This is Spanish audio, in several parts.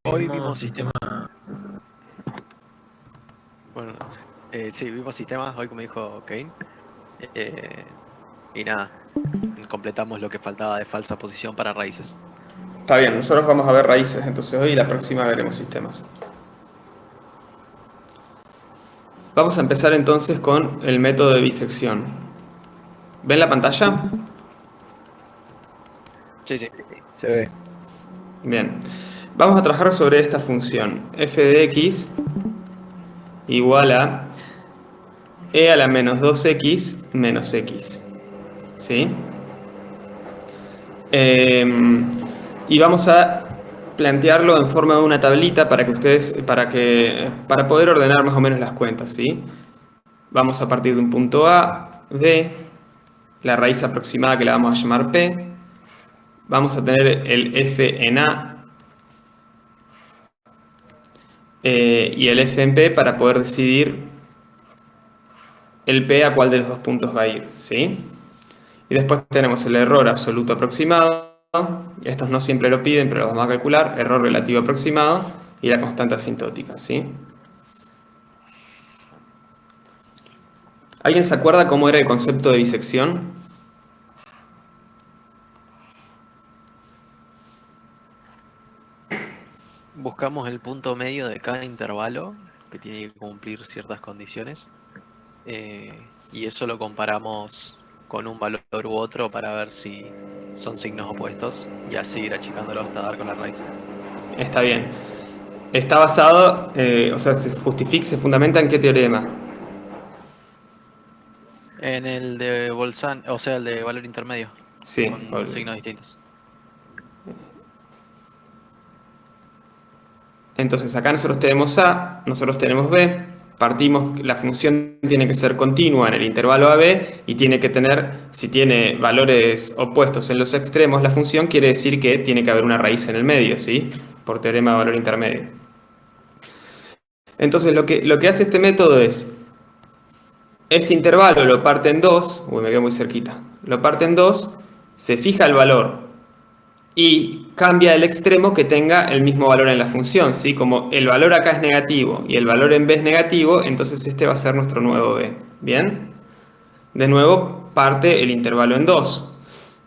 Hoy Mismo vimos sistema. sistemas. Bueno, sí, vimos sistemas hoy como dijo Kane. eh, y nada, completamos lo que faltaba de falsa posición para raíces. Está bien, nosotros vamos a ver raíces entonces hoy y la próxima veremos sistemas. Vamos a empezar entonces con el método de bisección. ¿Ven la pantalla? Sí, sí. Se ve. Bien. Vamos a trabajar sobre esta función. F de x igual a e a la menos 2x menos x. ¿Sí? Y vamos a plantearlo en forma de una tablita para que ustedes, para poder ordenar más o menos las cuentas, ¿sí? Vamos a partir de un punto A, B, la raíz aproximada que la vamos a llamar P. Vamos a tener el F en A y el F en P para poder decidir el P a cuál de los dos puntos va a ir, ¿sí? Y después tenemos el error absoluto aproximado. Estos no siempre lo piden, pero lo vamos a calcular. Error relativo aproximado y la constante asintótica, ¿sí? ¿Alguien se acuerda cómo era el concepto de bisección? Buscamos el punto medio de cada intervalo que tiene que cumplir ciertas condiciones. Y eso lo comparamos con un valor u otro para ver si son signos opuestos y así ir achicándolo hasta dar con la raíz. Está bien. Está basado, o sea, se justifica, se fundamenta en qué teorema. En el de Bolzano, o sea, el de valor intermedio, Sí, con signos distintos. entonces acá nosotros tenemos A, nosotros tenemos B, partimos, la función tiene que ser continua en el intervalo AB y tiene que tener, si tiene valores opuestos en los extremos, la función quiere decir que tiene que haber una raíz en el medio, ¿sí? Por teorema de valor intermedio. Entonces lo que hace este método es, este intervalo lo parte en dos, uy, me quedo muy cerquita, lo parte en dos, se fija el valor y cambia el extremo que tenga el mismo valor en la función, ¿sí? Como el valor acá es negativo y el valor en B es negativo, entonces este va a ser nuestro nuevo B. ¿Bien? De nuevo, parte el intervalo en 2.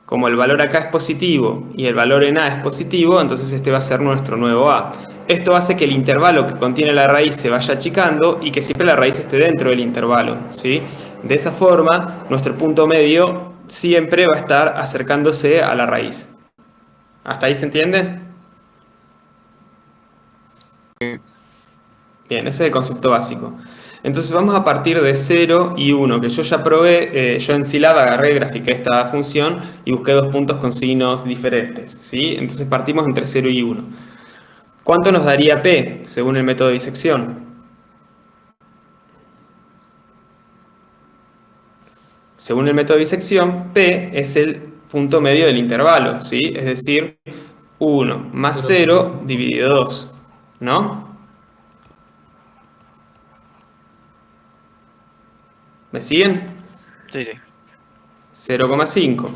Como el valor acá es positivo y el valor en A es positivo, entonces este va a ser nuestro nuevo A. Esto hace que el intervalo que contiene la raíz se vaya achicando y que siempre la raíz esté dentro del intervalo, ¿sí? De esa forma, nuestro punto medio siempre va a estar acercándose a la raíz. ¿Hasta ahí se entiende? Bien, ese es el concepto básico. Entonces vamos a partir de 0 y 1, que yo ya probé, yo en Scilab agarré, grafiqué esta función y busqué dos puntos con signos diferentes, ¿sí? Entonces partimos entre 0 y 1. ¿Cuánto nos daría P según el método de disección? Según el método de disección, P es el punto medio del intervalo, ¿sí? Es decir, 1 más 0 dividido 2, ¿no? ¿Me siguen? Sí, sí. 0,5.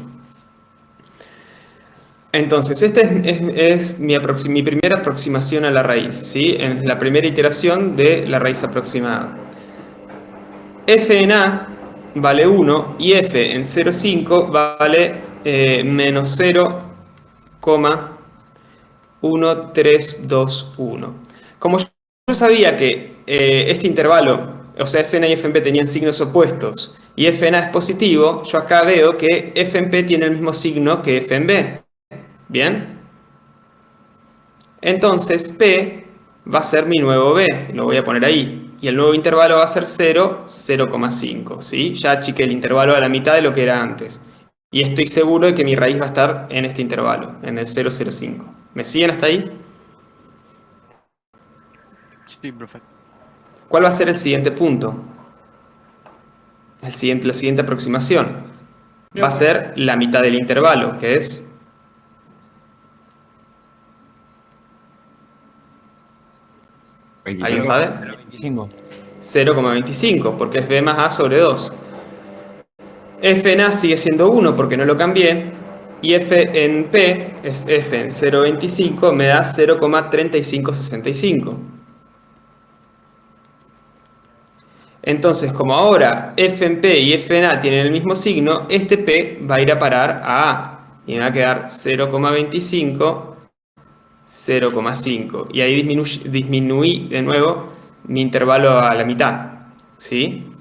Entonces, esta es mi primera aproximación a la raíz, ¿sí? En la primera iteración de la raíz aproximada. F en A vale 1 y F en 0,5 vale menos 0,1321. Como yo sabía que este intervalo, o sea, F en A y F en B tenían signos opuestos y F en A es positivo, yo acá veo que F en P tiene el mismo signo que F en B. ¿Bien? Entonces P va a ser mi nuevo B, lo voy a poner ahí. Y el nuevo intervalo va a ser 0, 0,5, ¿sí? Ya achiqué el intervalo a la mitad de lo que era antes. Y estoy seguro de que mi raíz va a estar en este intervalo, en el 0,05. ¿Me siguen hasta ahí? Sí, profe. ¿Cuál va a ser el siguiente punto? La siguiente aproximación. Va a ser la mitad del intervalo, que es... ¿Alguien sabe? 25. 0,25, porque es B más A sobre 2. F en A sigue siendo 1 porque no lo cambié. Y f en P es f en 0,25, me da 0,3565. Entonces, como ahora f en P y f en A tienen el mismo signo, este P va a ir a parar a A. Y me va a quedar 0,25, 0,5. Y ahí disminuí de nuevo mi intervalo a la mitad. ¿Sí?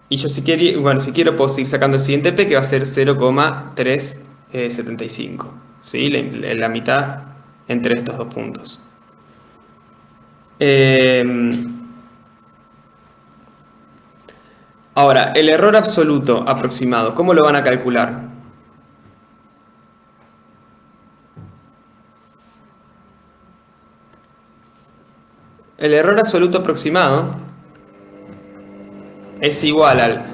Y yo si quiero puedo seguir sacando el siguiente P, que va a ser 0,375. ¿Sí? La mitad entre estos dos puntos. Ahora, el error absoluto aproximado, ¿cómo lo van a calcular? El error absoluto aproximado es igual al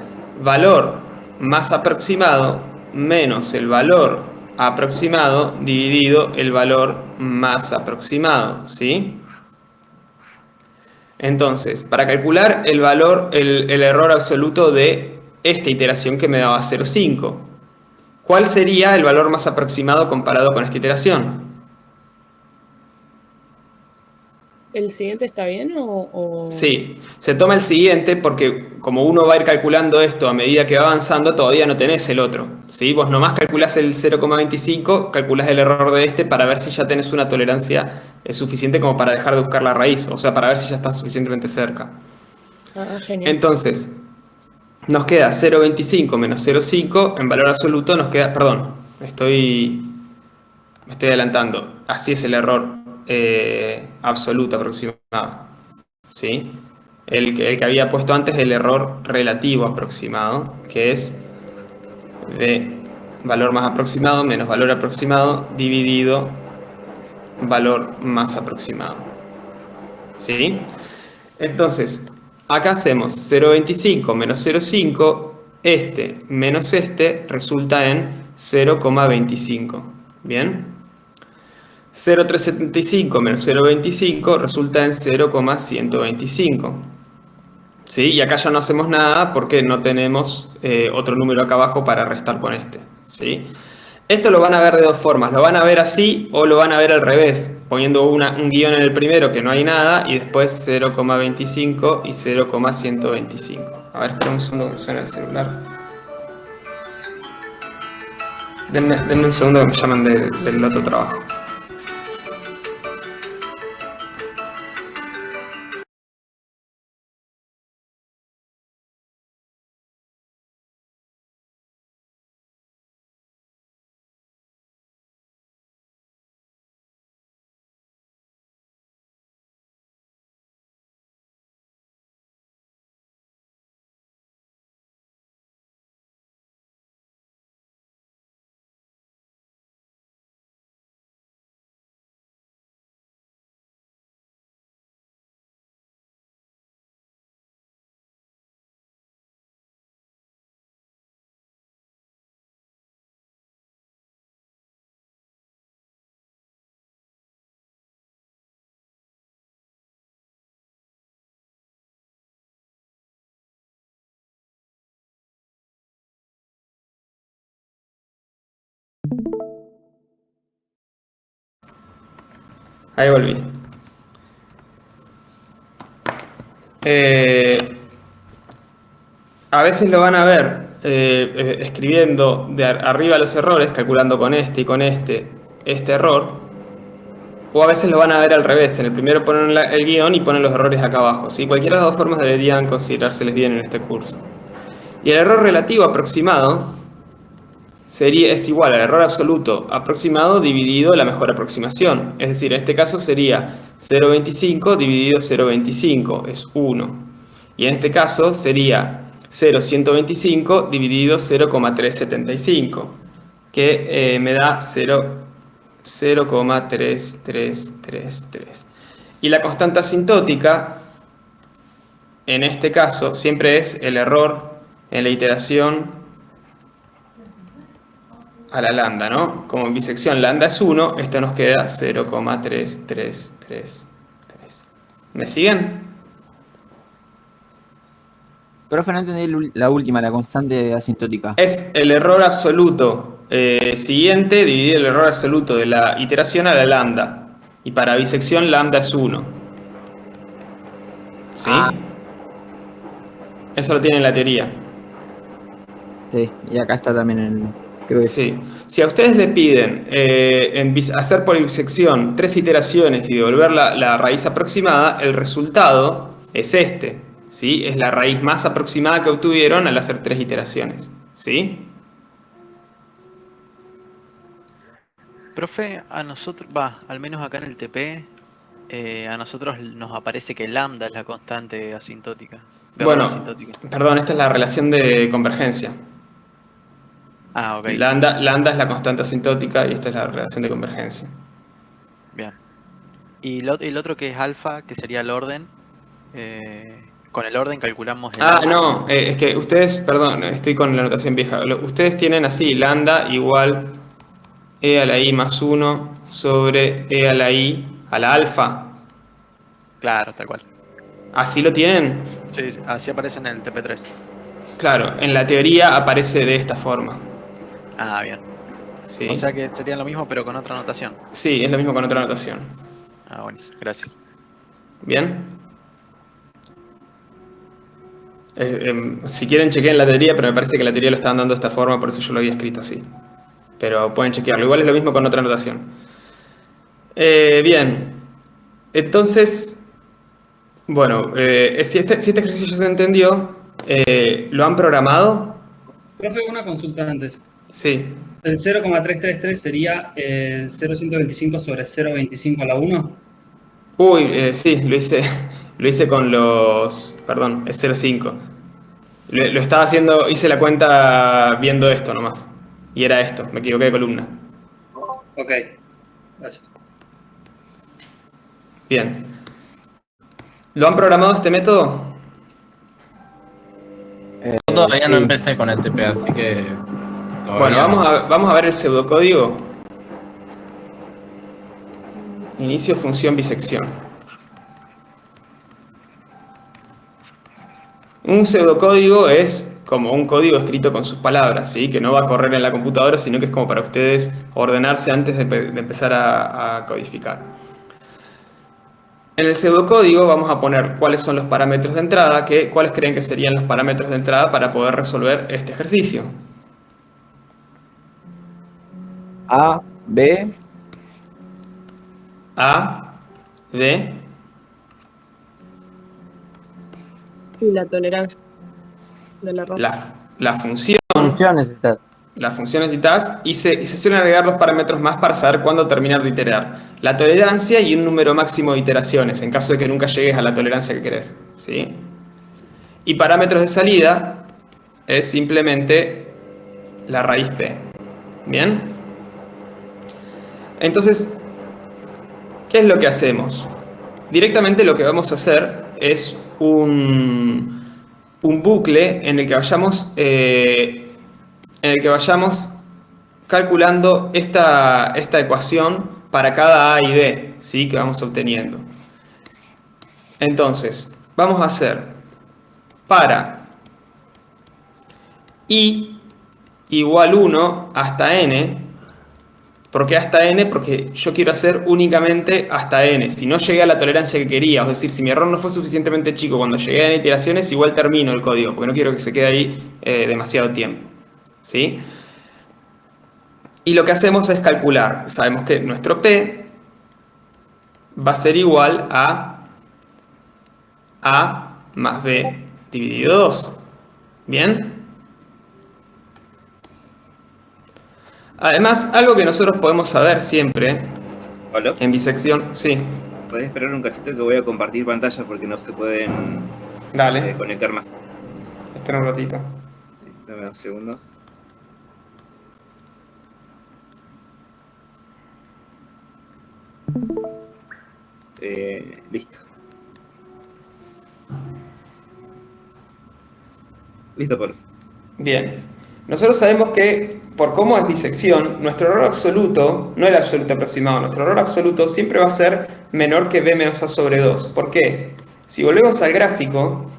valor más aproximado menos el valor aproximado dividido el valor más aproximado, ¿sí? Entonces, para calcular el error absoluto de esta iteración que me daba 0,5, ¿cuál sería el valor más aproximado comparado con esta iteración? ¿El siguiente está bien o...? Sí, se toma el siguiente porque como uno va a ir calculando esto a medida que va avanzando, todavía no tenés el otro. ¿Sí? Vos nomás calculás el 0,25, calculás el error de este para ver si ya tenés una tolerancia suficiente como para dejar de buscar la raíz, o sea, para ver si ya estás suficientemente cerca. Ah, genial. Entonces, nos queda 0,25 menos 0,5, en valor absoluto nos queda, perdón, me estoy adelantando, así es el error absoluto aproximado. ¿Sí? El que había puesto antes el error relativo aproximado, que es de valor más aproximado menos valor aproximado dividido valor más aproximado. ¿Sí? Entonces, acá hacemos 0,25 menos 0,5, este menos este resulta en 0,25. ¿Bien? 0,375 menos 0,25 resulta en 0,125. ¿Sí? Y acá ya no hacemos nada porque no tenemos otro número acá abajo para restar con este. ¿Sí? Esto lo van a ver de dos formas. Lo van a ver así o lo van a ver al revés, poniendo un guión en el primero que no hay nada y después 0,25 y 0,125. A ver, espera un segundo que suena el celular. Denme un segundo que me llaman del otro trabajo. Ahí volví. A veces lo van a ver escribiendo de arriba los errores, calculando con este y con este error. O a veces lo van a ver al revés. En el primero ponen el guión y ponen los errores acá abajo. ¿Sí? Cualquiera de las dos formas deberían considerárseles bien en este curso. Y el error relativo aproximado es igual al error absoluto aproximado dividido la mejor aproximación. Es decir, en este caso sería 0,25 dividido 0,25, es 1. Y en este caso sería 0,125 dividido 0,375, que me da 0,3333. Y la constante asintótica, en este caso, siempre es el error en la iteración a la lambda, ¿no? Como en bisección lambda es 1, esto nos queda 0,3333. ¿Me siguen? Profe, no entendí la última, la constante asintótica. Es el error absoluto siguiente dividido el error absoluto de la iteración a la lambda. Y para bisección lambda es 1. ¿Sí? Ah. Eso lo tiene en la teoría. Sí, y acá está también creo que Sí. Si a ustedes le piden hacer por bisección 3 iteraciones y devolver la raíz aproximada, el resultado es este. ¿Sí? Es la raíz más aproximada que obtuvieron al hacer 3 iteraciones. ¿Sí? Profe, a nosotros, al menos acá en el TP, a nosotros nos aparece que lambda es la constante asintótica. De error Bueno, asintótica. perdón, esta es la relación de convergencia. Ah, ok. Lambda es la constante asintótica y esta es la relación de convergencia. Bien. Y el otro que es alfa, que sería el orden. Con el orden calculamos el alfa. No, es que ustedes, perdón, estoy con la notación vieja. Ustedes tienen así, lambda igual e a la i más 1 sobre e a la i a la alfa. Claro, tal cual. ¿Así lo tienen? Sí, así aparece en el TP3. Claro, en la teoría aparece de esta forma. Ah, bien. ¿Sí? O sea que serían lo mismo pero con otra notación. Sí, es lo mismo con otra notación. Ah, buenísimo. Gracias. ¿Bien? Si quieren chequeen la teoría, pero me parece que la teoría lo estaban dando de esta forma, por eso yo lo había escrito así. Pero pueden chequearlo. Igual es lo mismo con otra notación. Bien. Entonces, bueno, si este ejercicio ya se entendió, ¿lo han programado? Profe, una consulta antes. Sí. El 0,333 sería 0,125 sobre 0,25 a la 1. Uy, sí, lo hice con los... Perdón, es 0,5. Lo estaba haciendo, hice la cuenta viendo esto nomás. Y era esto, me equivoqué de columna. Ok, gracias. Bien. ¿Lo han programado este método? Yo todavía no sí. empecé con el TP, así que... Bueno, todavía no. vamos a ver el pseudocódigo. Inicio función bisección. Un pseudocódigo es como un código escrito con sus palabras, ¿sí? Que no va a correr en la computadora, sino que es como para ustedes ordenarse antes de empezar a codificar. En el pseudocódigo vamos a poner cuáles son los parámetros de entrada, cuáles creen que serían los parámetros de entrada para poder resolver este ejercicio. A, B, A, B, Y la tolerancia del error. la función, funciones está. las funciones y tas, y se suelen agregar dos parámetros más para saber cuándo terminar de iterar. La tolerancia y un número máximo de iteraciones, en caso de que nunca llegues a la tolerancia que querés, ¿sí? Y parámetros de salida es simplemente la raíz P. ¿Bien? Entonces, ¿qué es lo que hacemos? Directamente lo que vamos a hacer es un bucle en el que vayamos calculando esta ecuación para cada A y B, ¿sí? Que vamos obteniendo. Entonces, vamos a hacer para i igual 1 hasta n. ¿Por qué hasta n? Porque yo quiero hacer únicamente hasta n. Si no llegué a la tolerancia que quería, es decir, si mi error no fue suficientemente chico cuando llegué a n iteraciones, igual termino el código, porque no quiero que se quede ahí demasiado tiempo. ¿Sí? Y lo que hacemos es calcular. Sabemos que nuestro p va a ser igual a a más b dividido 2. ¿Bien? Además, algo que nosotros podemos saber siempre ¿Hola? en bisección, sí, ¿Podés esperar un cachito que voy a compartir pantalla porque no se pueden dale, conectar más? espera un ratito. Sí, dame 2 segundos. Listo. Listo, por. Bien, nosotros sabemos que por cómo es bisección, nuestro error absoluto, no el absoluto aproximado, nuestro error absoluto siempre va a ser menor que b menos a sobre 2. ¿Por qué? Si volvemos al gráfico,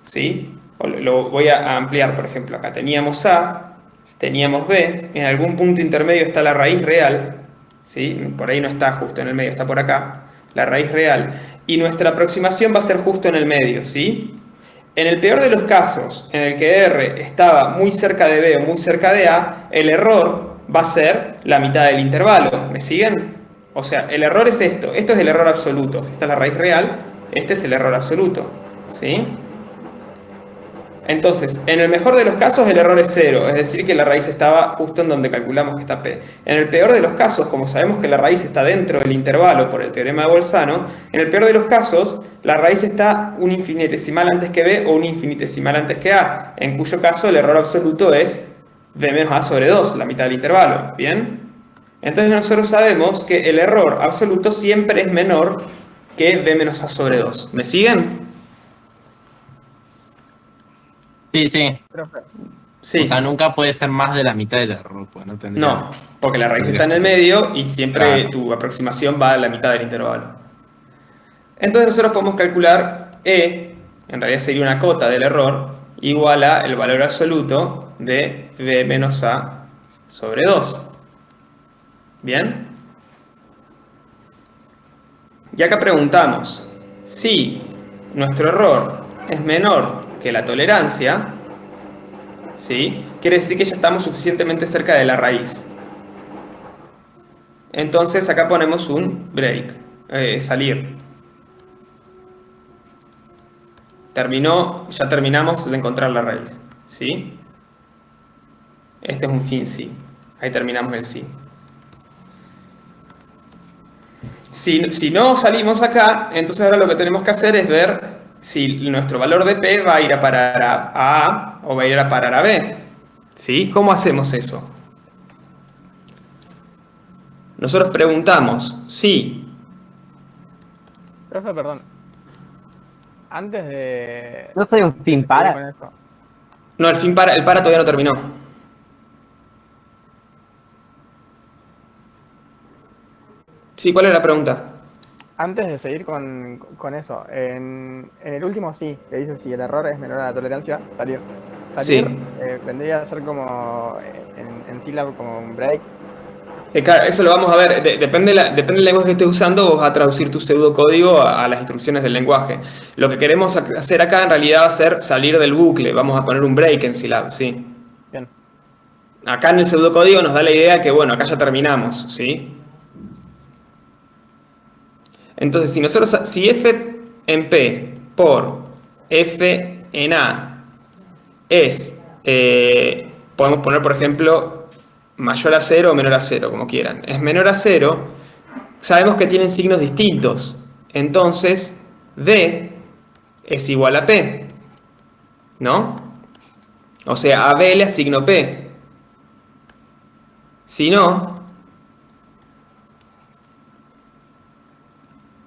¿sí? lo voy a ampliar, por ejemplo, acá teníamos A, teníamos B, en algún punto intermedio está la raíz real, ¿sí? Por ahí no está justo en el medio, está por acá, la raíz real, y nuestra aproximación va a ser justo en el medio, ¿sí? En el peor de los casos, en el que R estaba muy cerca de B o muy cerca de A, el error va a ser la mitad del intervalo, ¿me siguen? O sea, el error es esto es el error absoluto, si esta es la raíz real, este es el error absoluto, ¿sí? Entonces, en el mejor de los casos el error es 0, es decir que la raíz estaba justo en donde calculamos que está P. En el peor de los casos, como sabemos que la raíz está dentro del intervalo por el teorema de Bolzano, en el peor de los casos la raíz está un infinitesimal antes que B o un infinitesimal antes que A, en cuyo caso el error absoluto es B menos A sobre 2, la mitad del intervalo, ¿bien? Entonces nosotros sabemos que el error absoluto siempre es menor que B menos A sobre 2. ¿Me siguen? Sí, sí. Sí. O sea, nunca puede ser más de la mitad del error, pues no tendría. No, porque la raíz tendría está en el sentido. medio y siempre Claro. tu aproximación va a la mitad del intervalo. Entonces nosotros podemos calcular E, en realidad sería una cota del error, igual a el valor absoluto de B menos A sobre 2. ¿Bien? Y acá preguntamos, si nuestro error es menor que la tolerancia, ¿sí? Quiere decir que ya estamos suficientemente cerca de la raíz. Entonces acá ponemos un break, salir. Ya terminamos de encontrar la raíz, ¿sí? Este es un fin sí. Ahí terminamos el sí. Si no salimos acá, entonces ahora lo que tenemos que hacer es ver si nuestro valor de P va a ir a parar a A o va a ir a parar a B. ¿Sí? ¿Cómo hacemos eso? Nosotros preguntamos si... Profe, perdón. Antes de... ¿No soy un fin de seguir para? con esto, No, el para todavía no terminó. Sí, ¿cuál es la pregunta? antes de seguir con eso, en el último sí, que dice si el error es menor a la tolerancia, salir. Salir Sí. vendría a ser como en sílaba como un break. Claro, eso lo vamos a ver. Depende del lenguaje que estés usando, vos vas a traducir tu pseudocódigo a las instrucciones del lenguaje. Lo que queremos hacer acá en realidad va a ser salir del bucle. Vamos a poner un break en Scilab, ¿sí? Bien. Acá en el pseudocódigo nos da la idea que, bueno, acá ya terminamos, ¿sí? Entonces, si f en P por f en A es, podemos poner, por ejemplo, mayor a 0 o menor a 0, como quieran. Es menor a 0, sabemos que tienen signos distintos. Entonces, B es igual a P, ¿no? O sea, a B le asigno P. Si no,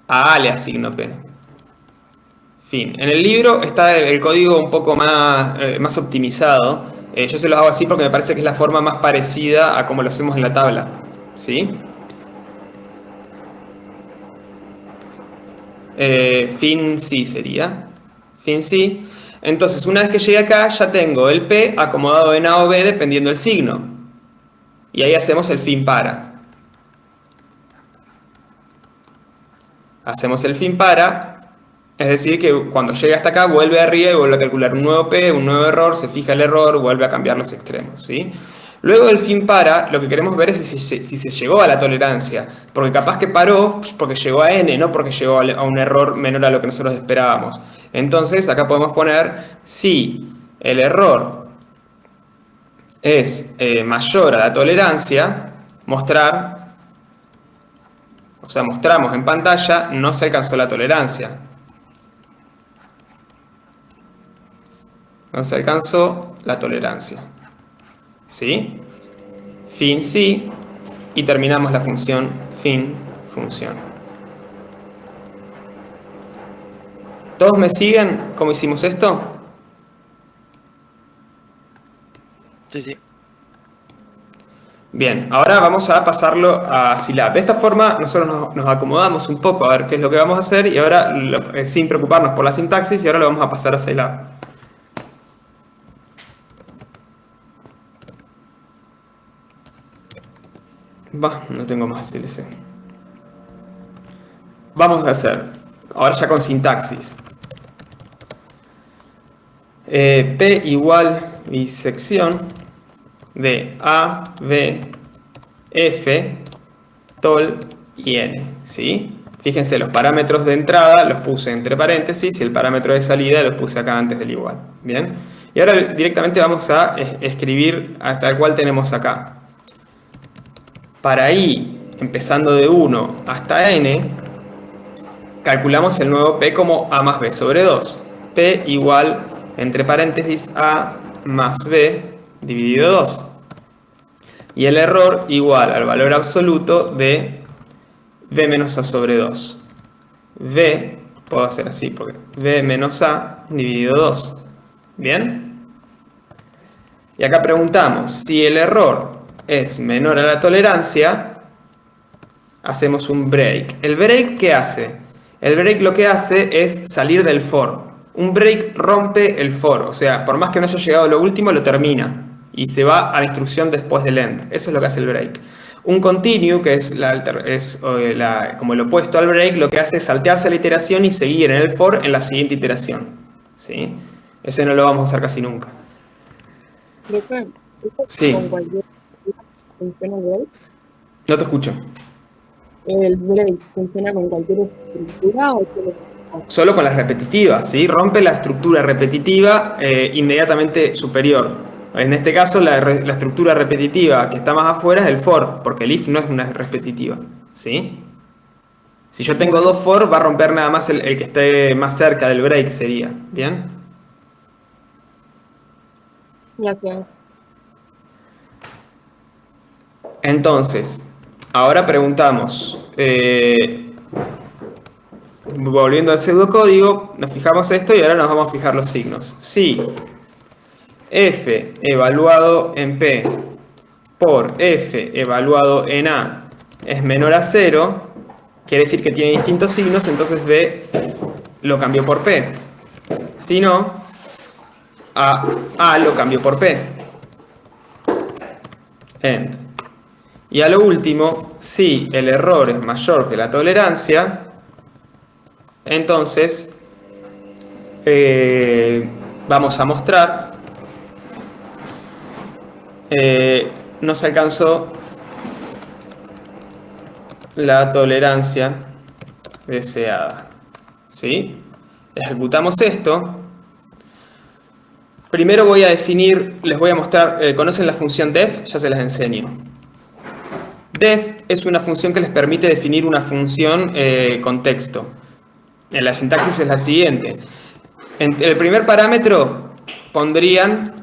a A le asigno P. Fin. En el libro está el código un poco más optimizado. Yo se los hago así porque me parece que es la forma más parecida a como lo hacemos en la tabla. ¿Sí? Fin sí sería. Fin sí. Entonces, una vez que llegue acá, ya tengo el P acomodado en A o B dependiendo del signo. Y ahí hacemos el fin para. Hacemos el fin para, es decir que cuando llegue hasta acá vuelve arriba y vuelve a calcular un nuevo P, un nuevo error, se fija el error, vuelve a cambiar los extremos, ¿sí? Luego del fin para, lo que queremos ver es si se llegó a la tolerancia, porque capaz que paró porque llegó a N, no porque llegó a un error menor a lo que nosotros esperábamos. Entonces acá podemos poner si el error es mayor a la tolerancia, mostrar, o sea, mostramos en pantalla, no se alcanzó la tolerancia. No se alcanzó la tolerancia. ¿Sí? Fin sí. Y terminamos la función fin función. ¿Todos me siguen cómo hicimos esto? Sí, sí. Bien, ahora vamos a pasarlo a Scilab. De esta forma nosotros nos acomodamos un poco a ver qué es lo que vamos a hacer y ahora, sin preocuparnos por la sintaxis, y ahora lo vamos a pasar a Scilab. No tengo más CLC. Vamos a hacer, ahora ya con sintaxis. P igual bisección de A, B, F, tol y N, ¿sí? Fíjense, los parámetros de entrada los puse entre paréntesis y el parámetro de salida los puse acá antes del igual, ¿bien? Y ahora directamente vamos a escribir hasta el cual tenemos acá. Para I, empezando de 1 hasta N, calculamos el nuevo P como A más B sobre 2. P igual, entre paréntesis, A más B dividido 2. Y el error igual al valor absoluto de B menos A sobre 2. B, puedo hacer así, porque B menos A dividido 2. ¿Bien? Y acá preguntamos, si el error es menor a la tolerancia, hacemos un break. ¿El break qué hace? El break lo que hace es salir del for. Un break rompe el for, o sea, por más que no haya llegado a lo último, lo termina. Y se va a la instrucción después del end. Eso es lo que hace el break. Un continue, que es como el opuesto al break, lo que hace es saltearse la iteración y seguir en el for en la siguiente iteración. ¿Sí? Ese no lo vamos a usar casi nunca. Profe, Sí. ¿con cualquier funciona el break? No te escucho. ¿El break funciona con cualquier estructura o Solo con las repetitivas, ¿sí? Rompe la estructura repetitiva inmediatamente superior. En este caso, la estructura repetitiva que está más afuera es el for, porque el if no es una repetitiva, ¿sí? Si yo tengo dos for, va a romper nada más el que esté más cerca del break, sería. ¿Bien? Gracias. Entonces, ahora preguntamos, volviendo al pseudocódigo, nos fijamos esto y ahora nos vamos a fijar los signos. Si f evaluado en P por f evaluado en A es menor a 0, quiere decir que tiene distintos signos, entonces B lo cambió por P. Si no, A lo cambió por P. End. Y a lo último, si el error es mayor que la tolerancia, entonces vamos a mostrar no se alcanzó la tolerancia deseada. ¿Sí? Ejecutamos esto. Primero voy a definir, les voy a mostrar, ¿conocen la función def? Ya se las enseño. Def es una función que les permite definir una función con texto. En la sintaxis es la siguiente. En el primer parámetro pondrían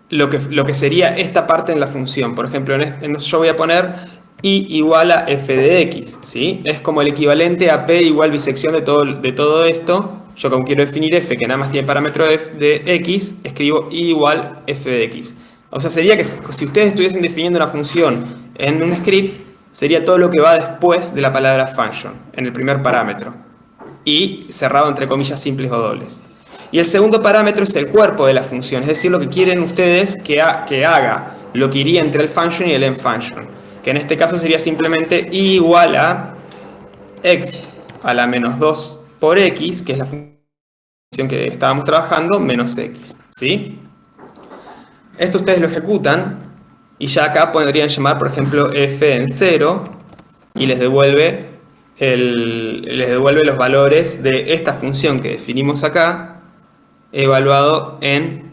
lo que sería esta parte en la función. Por ejemplo, yo voy a poner i igual a f de x, ¿sí? Es como el equivalente a p igual bisección de todo esto. Yo como quiero definir f, que nada más tiene parámetro de x, escribo i igual f de x. O sea, sería que si ustedes estuviesen definiendo una función en un script, sería todo lo que va después de la palabra function, en el primer parámetro. Y cerrado entre comillas simples o dobles. Y el segundo parámetro es el cuerpo de la función, es decir, lo que quieren ustedes que haga, lo que iría entre el function y el end function, que en este caso sería simplemente i igual a x a la menos 2 por x, que es la función que estábamos trabajando, menos x, ¿sí? Esto ustedes lo ejecutan y ya acá podrían llamar, por ejemplo, f en 0 y les devuelve los valores de esta función que definimos acá, evaluado en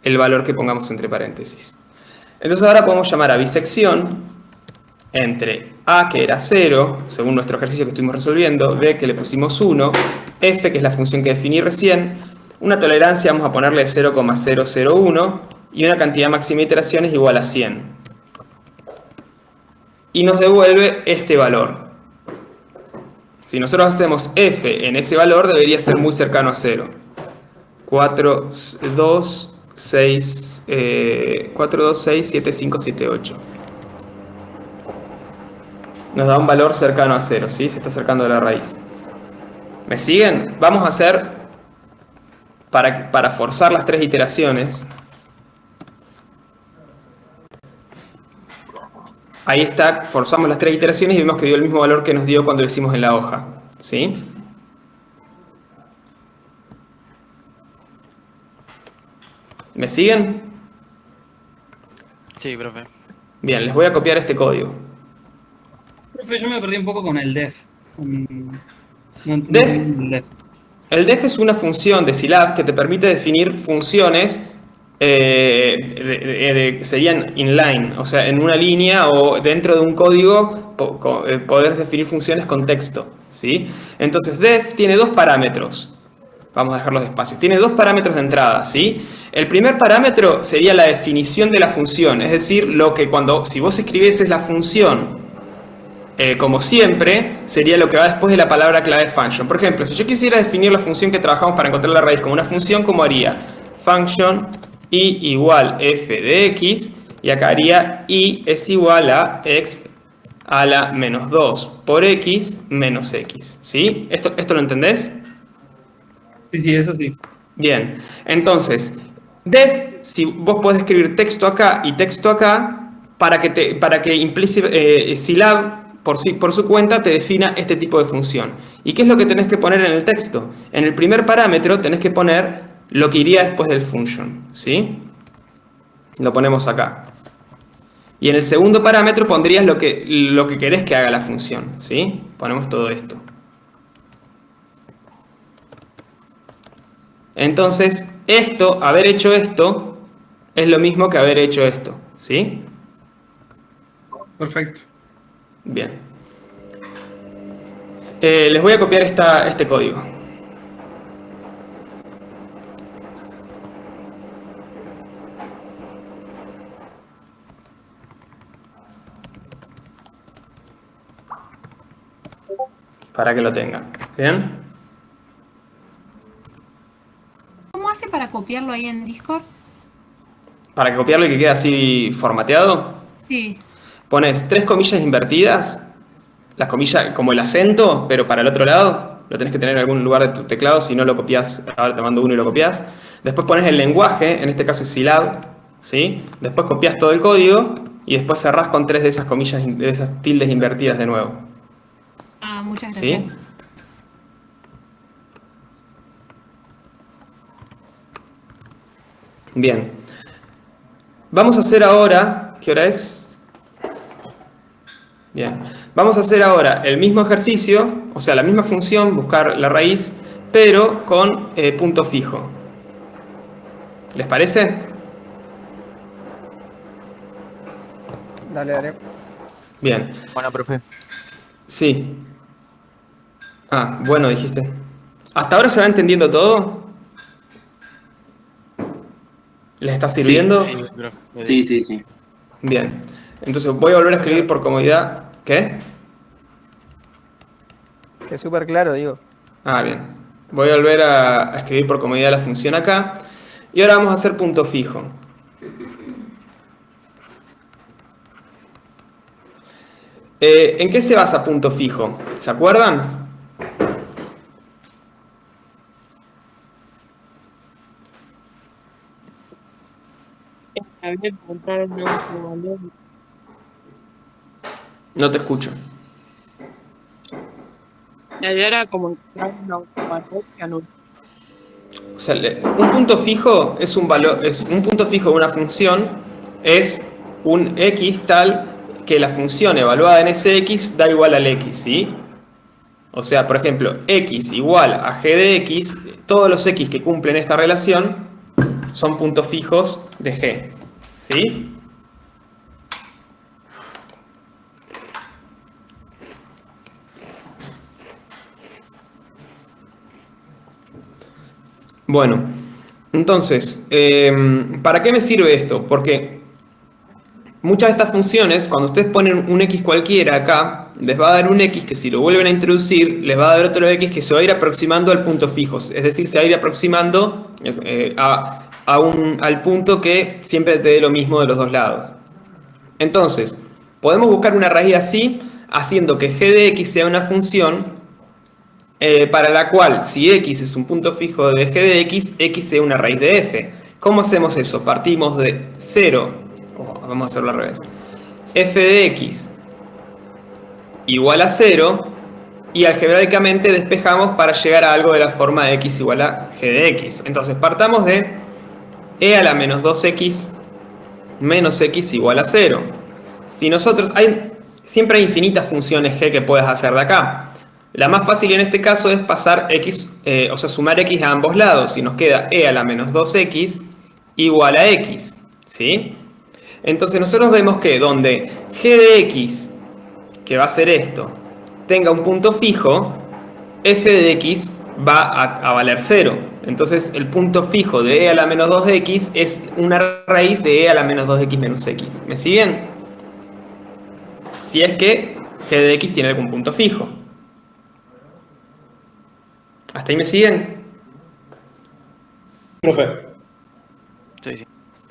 el valor que pongamos entre paréntesis. Entonces ahora podemos llamar a bisección entre A, que era 0, según nuestro ejercicio que estuvimos resolviendo, B, que le pusimos 1, F, que es la función que definí recién, una tolerancia vamos a ponerle 0,001 y una cantidad máxima de iteraciones igual a 100. Y nos devuelve este valor. Si nosotros hacemos F en ese valor, debería ser muy cercano a 0. 4, 2, 6, 7, 5, 7, 8. Nos da un valor cercano a 0, ¿sí? Se está acercando a la raíz. ¿Me siguen? Vamos a hacer, para forzar las 3 iteraciones, ahí está, forzamos las 3 iteraciones y vemos que dio el mismo valor que nos dio cuando lo hicimos en la hoja. ¿Sí? ¿Me siguen? Sí, profe. Bien, les voy a copiar este código. Profe, yo me perdí un poco con el def. No entendí Def. bien el def. El def es una función de Scilab que te permite definir funciones que serían inline, o sea, en una línea o dentro de un código poder definir funciones con texto, ¿sí? Entonces, def tiene 2 parámetros. Vamos a dejarlos despacio. Tiene 2 parámetros de entrada, ¿sí? El primer parámetro sería la definición de la función, es decir, lo que si vos escribieses la función como siempre, sería lo que va después de la palabra clave function. Por ejemplo, si yo quisiera definir la función que trabajamos para encontrar la raíz como una función, ¿cómo haría? Function y igual f de x, y acá haría y es igual a exp a la menos 2 por x menos x. ¿Sí? ¿Esto lo entendés? Sí, eso sí. Bien, entonces, def, si vos podés escribir texto acá y texto acá, para que Scilab por su cuenta te defina este tipo de función. ¿Y qué es lo que tenés que poner en el texto? En el primer parámetro tenés que poner lo que iría después del function, ¿sí? Lo ponemos acá. Y en el segundo parámetro pondrías lo que querés que haga la función, ¿sí? Ponemos todo esto. Entonces, haber hecho esto, es lo mismo que haber hecho esto, ¿sí? Perfecto. Bien. Les voy a copiar este código. Para que lo tengan. ¿Bien? ¿Cómo hace para copiarlo ahí en Discord? Para que copiarlo y que quede así formateado, Sí. pones 3 comillas invertidas, las comillas como el acento, pero para el otro lado, lo tenés que tener en algún lugar de tu teclado, si no lo copias, ahora te mando uno y lo copias. Después pones el lenguaje, en este caso es Scilab, ¿sí? Después copias todo el código y después cerrás con 3 de esas comillas, de esas tildes invertidas de nuevo. Ah, muchas gracias. ¿Sí? Bien. Vamos a hacer ahora, ¿qué hora es? Bien. Vamos a hacer ahora el mismo ejercicio, o sea, la misma función, buscar la raíz, pero con punto fijo. ¿Les parece? Dale. Bien. Bueno, profe. Sí. Ah, bueno, dijiste. ¿Hasta ahora se va entendiendo todo? ¿Les está sirviendo? Sí, profe. Sí. Bien. Entonces voy a volver a escribir por comodidad. ¿Qué? Que es súper claro, digo. Ah, bien. Voy a volver a escribir por comodidad la función acá. Y ahora vamos a hacer punto fijo. ¿En qué se basa punto fijo? ¿Se acuerdan? Había que encontrar un nuevo valor. No te escucho. La idea era como encontrar un valor que anula. O sea, un punto fijo es un valor, un punto fijo de una función es un x tal que la función evaluada en ese x da igual al x, ¿sí? O sea, por ejemplo, x igual a g de x, todos los x que cumplen esta relación son puntos fijos de g, ¿sí? Bueno, entonces, ¿para qué me sirve esto? Porque muchas de estas funciones, cuando ustedes ponen un x cualquiera acá, les va a dar un x que si lo vuelven a introducir, les va a dar otro x que se va a ir aproximando al punto fijo. Es decir, se va a ir aproximando al punto que siempre te dé lo mismo de los dos lados. Entonces, podemos buscar una raíz así, haciendo que g de x sea una función para la cual, si x es un punto fijo de g de x, x sea una raíz de f. ¿Cómo hacemos eso? Partimos de 0. Vamos a hacerlo al revés. f de x igual a 0 y algebraicamente despejamos para llegar a algo de la forma de x igual a g de x. Entonces partamos de e a la menos 2x menos x igual a 0. Si nosotros siempre hay infinitas funciones g que puedes hacer de acá. La más fácil en este caso es pasar x, o sea, sumar x a ambos lados y nos queda e a la menos 2x igual a x, ¿sí? Entonces nosotros vemos que donde g de x, que va a ser esto, tenga un punto fijo, f de x va a valer 0. Entonces el punto fijo de e a la menos 2x es una raíz de e a la menos 2x menos x. ¿Me siguen? Si es que g de x tiene algún punto fijo. ¿Hasta ahí me siguen? Profe. Sí, sí.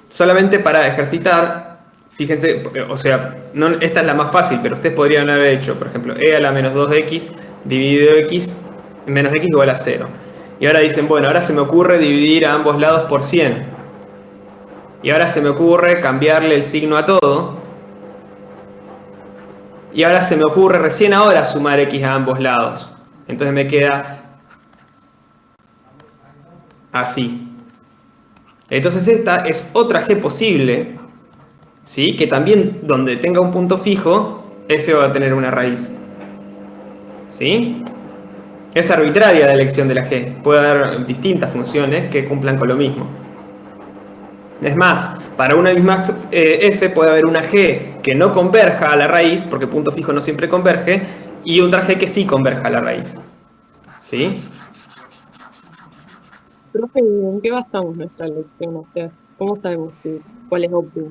Solamente para ejercitar, fíjense, o sea, esta es la más fácil, pero ustedes podrían haber hecho, por ejemplo, e a la menos 2x dividido x menos x igual a 0. Y ahora dicen, bueno, ahora se me ocurre dividir a ambos lados por 100. Y ahora se me ocurre cambiarle el signo a todo. Y ahora se me ocurre recién ahora sumar x a ambos lados. Entonces me queda así. Entonces esta es otra g posible, ¿sí? Que también donde tenga un punto fijo, f va a tener una raíz. ¿Sí? Es arbitraria la elección de la g. Puede haber distintas funciones que cumplan con lo mismo. Es más, para una misma f puede haber una g que no converja a la raíz, porque punto fijo no siempre converge, y otra g que sí converja a la raíz. ¿Sí? Profe, ¿en qué basamos nuestra lección? O sea, ¿cómo sabemos cuál es óptimo?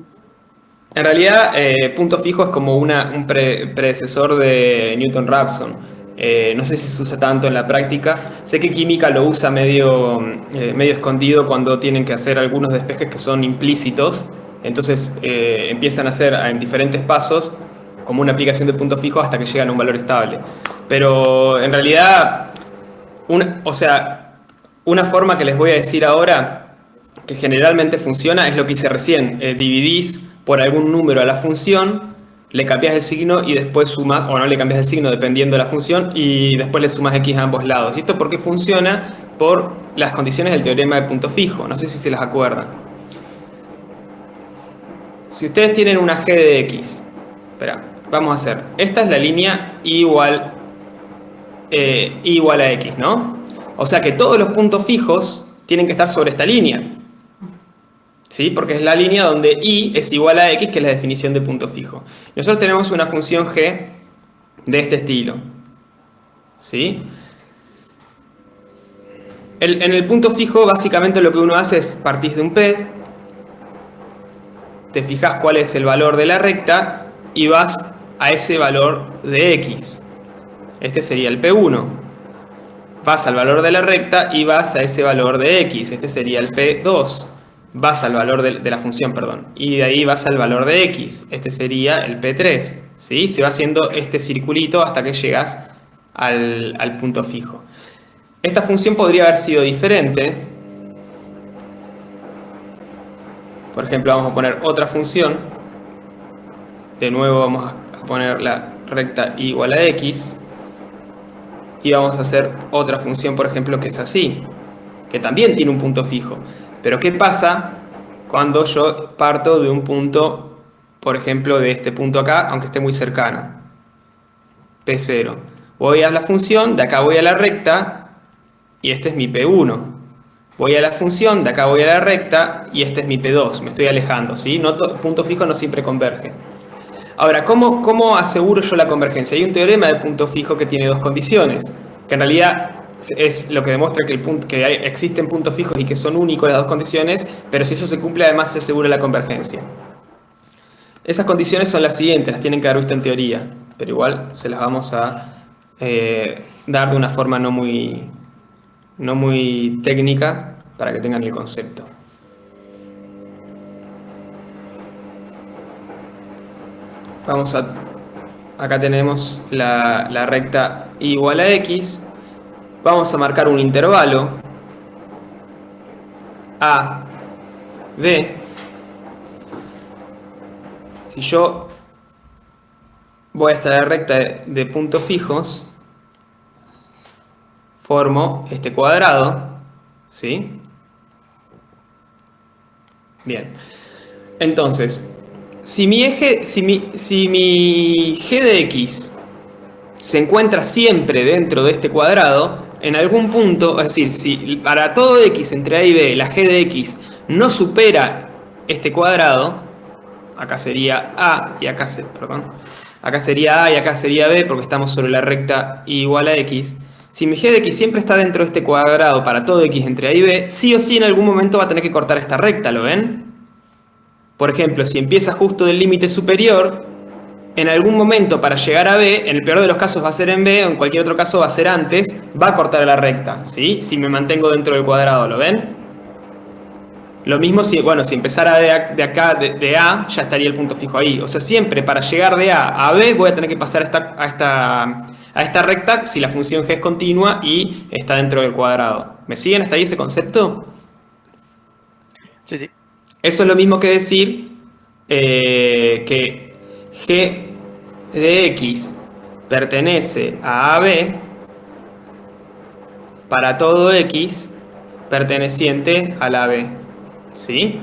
En realidad, punto fijo es como un predecesor de Newton-Raphson. No sé si se usa tanto en la práctica. Sé que química lo usa medio escondido cuando tienen que hacer algunos despejes que son implícitos. Entonces empiezan a hacer en diferentes pasos como una aplicación de punto fijo hasta que llegan a un valor estable. Pero en realidad, una forma que les voy a decir ahora que generalmente funciona es lo que hice recién. Dividís por algún número a la función, le cambias el signo y después sumas, o no le cambias el signo dependiendo de la función, y después le sumas x a ambos lados. ¿Y esto por qué funciona? Por las condiciones del teorema de punto fijo. No sé si se las acuerdan. Si ustedes tienen una g de x, espera, vamos a hacer, esta es la línea i igual a x, ¿no? O sea que todos los puntos fijos tienen que estar sobre esta línea. ¿Sí? Porque es la línea donde i es igual a x, que es la definición de punto fijo. Nosotros tenemos una función g de este estilo. ¿Sí? En el punto fijo, básicamente lo que uno hace es partir de un p, te fijas cuál es el valor de la recta y vas a ese valor de x. Este sería el p1. Vas al valor de la recta y vas a ese valor de x. Este sería el p2. Vas al valor de la función, perdón. Y de ahí vas al valor de x. Este sería el p3. ¿Sí? Se va haciendo este circulito hasta que llegas al punto fijo. Esta función podría haber sido diferente. Por ejemplo, vamos a poner otra función. De nuevo vamos a poner la recta igual a x. Y vamos a hacer otra función, por ejemplo, que es así. Que también tiene un punto fijo. Pero ¿qué pasa cuando yo parto de un punto, por ejemplo, de este punto acá, aunque esté muy cercano? P0. Voy a la función, de acá voy a la recta, y este es mi P1. Voy a la función, de acá voy a la recta, y este es mi P2. Me estoy alejando, ¿sí? Punto fijo no siempre converge. Ahora, ¿cómo aseguro yo la convergencia? Hay un teorema de punto fijo que tiene dos condiciones, que en realidad es lo que demuestra que existen puntos fijos y que son únicos las dos condiciones, pero si eso se cumple, además se asegura la convergencia. Esas condiciones son las siguientes, las tienen que haber visto en teoría, pero igual se las vamos a dar de una forma no muy técnica para que tengan el concepto. Acá tenemos la recta igual a x. Vamos a marcar un intervalo A, B. Si yo voy hasta la recta de puntos fijos, formo este cuadrado, ¿sí? Bien. Entonces, si mi g de x se encuentra siempre dentro de este cuadrado, en algún punto, es decir, si para todo x entre a y b la g de x no supera este cuadrado, acá sería a y acá, acá sería a y acá sería b porque estamos sobre la recta y igual a x. Si mi g de x siempre está dentro de este cuadrado para todo x entre a y b, sí o sí en algún momento va a tener que cortar esta recta, ¿lo ven? Por ejemplo, si empieza justo del límite superior, en algún momento para llegar a b, en el peor de los casos va a ser en b, o en cualquier otro caso va a ser antes, va a cortar la recta, ¿sí? Si me mantengo dentro del cuadrado, ¿lo ven? Lo mismo si, bueno, si empezara de acá, de A, ya estaría el punto fijo ahí. O sea, siempre para llegar de A a B voy a tener que pasar a esta recta si la función g es continua y está dentro del cuadrado. ¿Me siguen hasta ahí ese concepto? Sí, sí. Eso es lo mismo que decir que g de x pertenece a AB para todo x perteneciente a la B. ¿Sí?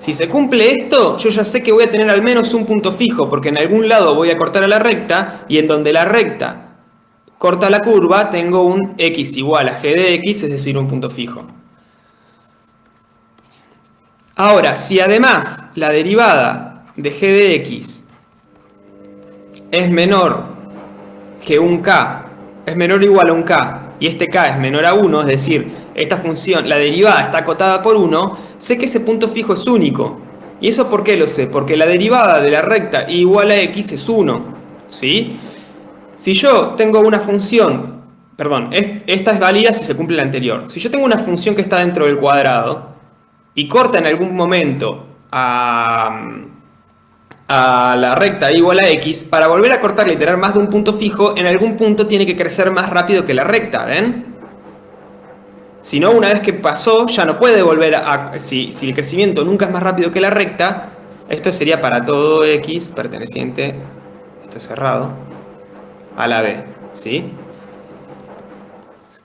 Si se cumple esto, yo ya sé que voy a tener al menos un punto fijo, porque en algún lado voy a cortar a la recta, y en donde la recta corta la curva, tengo un x igual a g de x, es decir, un punto fijo. Ahora, si además la derivada de g de x es menor que un k, es menor o igual a un k, y este k es menor a 1, es decir, esta función, la derivada está acotada por 1, sé que ese punto fijo es único. ¿Y eso por qué lo sé? Porque la derivada de la recta igual a x es 1, ¿sí? Si yo tengo una función, perdón, esta es válida si se cumple la anterior. Si yo tengo una función que está dentro del cuadrado y corta en algún momento a la recta igual a x, para volver a cortarla y tener más de un punto fijo, en algún punto tiene que crecer más rápido que la recta, ¿ven? Si no, una vez que pasó, ya no puede volver a... Si el crecimiento nunca es más rápido que la recta, esto sería para todo x perteneciente, esto es cerrado, a la b, ¿sí?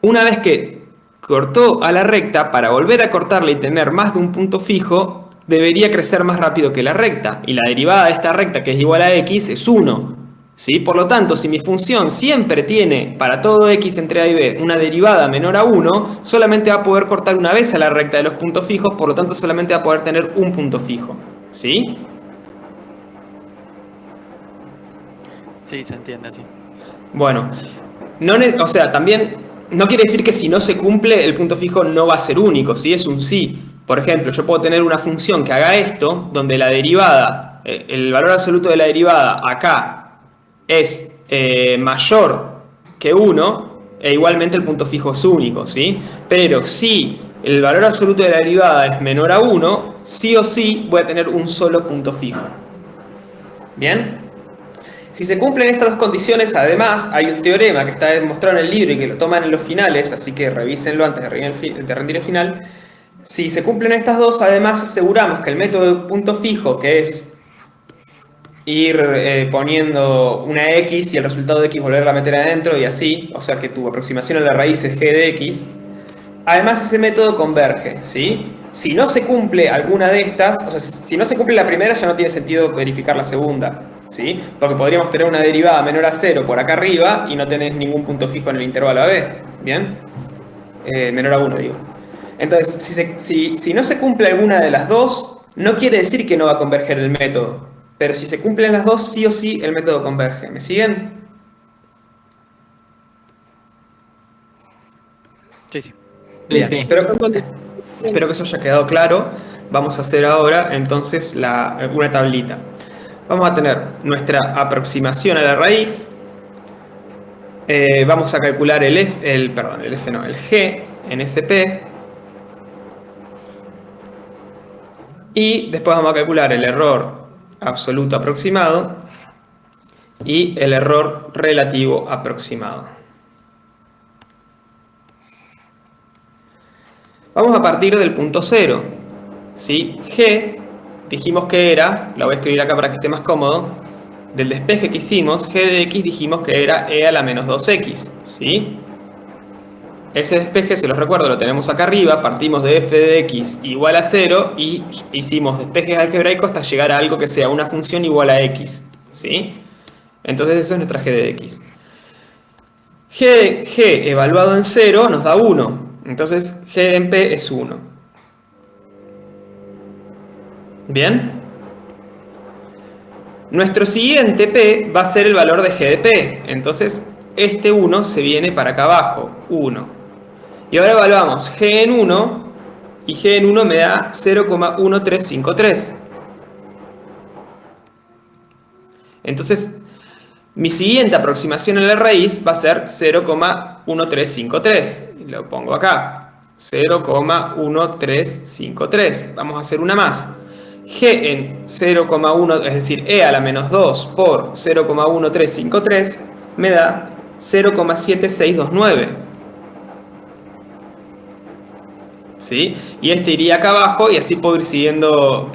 Una vez que cortó a la recta, para volver a cortarla y tener más de un punto fijo, debería crecer más rápido que la recta. Y la derivada de esta recta, que es igual a x, es 1. ¿Sí? Por lo tanto, si mi función siempre tiene para todo x entre a y b una derivada menor a 1, solamente va a poder cortar una vez a la recta de los puntos fijos, por lo tanto solamente va a poder tener un punto fijo. ¿Sí? Sí, se entiende así. Bueno, o sea, también no quiere decir que si no se cumple el punto fijo no va a ser único, ¿sí? Es un sí. Por ejemplo, yo puedo tener una función que haga esto, donde la derivada, el valor absoluto de la derivada acá es mayor que 1, e igualmente el punto fijo es único, ¿sí? Pero si el valor absoluto de la derivada es menor a 1, sí o sí voy a tener un solo punto fijo. ¿Bien? Si se cumplen estas dos condiciones, además, hay un teorema que está demostrado en el libro y que lo toman en los finales, así que revísenlo antes de rendir el final. Si se cumplen estas dos, además aseguramos que el método de punto fijo, que es ir poniendo una x y el resultado de x volverla a meter adentro y así, o sea que tu aproximación a la raíz es g de x, además ese método converge, ¿sí? Si no se cumple alguna de estas, o sea, si no se cumple la primera ya no tiene sentido verificar la segunda, ¿sí? Porque podríamos tener una derivada menor a 0 por acá arriba y no tenés ningún punto fijo en el intervalo AB, ¿bien? Menor a 1 digo. Entonces, si no se cumple alguna de las dos, no quiere decir que no va a converger el método. Pero si se cumplen las dos, sí o sí el método converge. ¿Me siguen? Sí, sí. Bien, Sí. espero que eso haya quedado claro. Vamos a hacer ahora entonces una tablita. Vamos a tener nuestra aproximación a la raíz. Vamos a calcular el G en SP. Y después vamos a calcular el error absoluto aproximado y el error relativo aproximado. Vamos a partir del punto 0. ¿Sí? G, dijimos que era, la voy a escribir acá para que esté más cómodo, del despeje que hicimos, g de x dijimos que era e a la menos 2x, ¿sí? Ese despeje, se los recuerdo, lo tenemos acá arriba, partimos de f de x igual a 0 y hicimos despejes algebraicos hasta llegar a algo que sea una función igual a x, ¿sí? Entonces eso es nuestra g de x. G evaluado en 0 nos da 1, entonces g en p es 1. ¿Bien? Nuestro siguiente p va a ser el valor de g de p, entonces este 1 se viene para acá abajo, 1. Y ahora evaluamos g en 1, y g en 1 me da 0,1353. Entonces, mi siguiente aproximación a la raíz va a ser 0,1353. Lo pongo acá, 0,1353. Vamos a hacer una más. G en 0,1, es decir, e a la menos 2 por 0,1353 me da 0,7629. ¿Sí? Y este iría acá abajo y así puedo ir siguiendo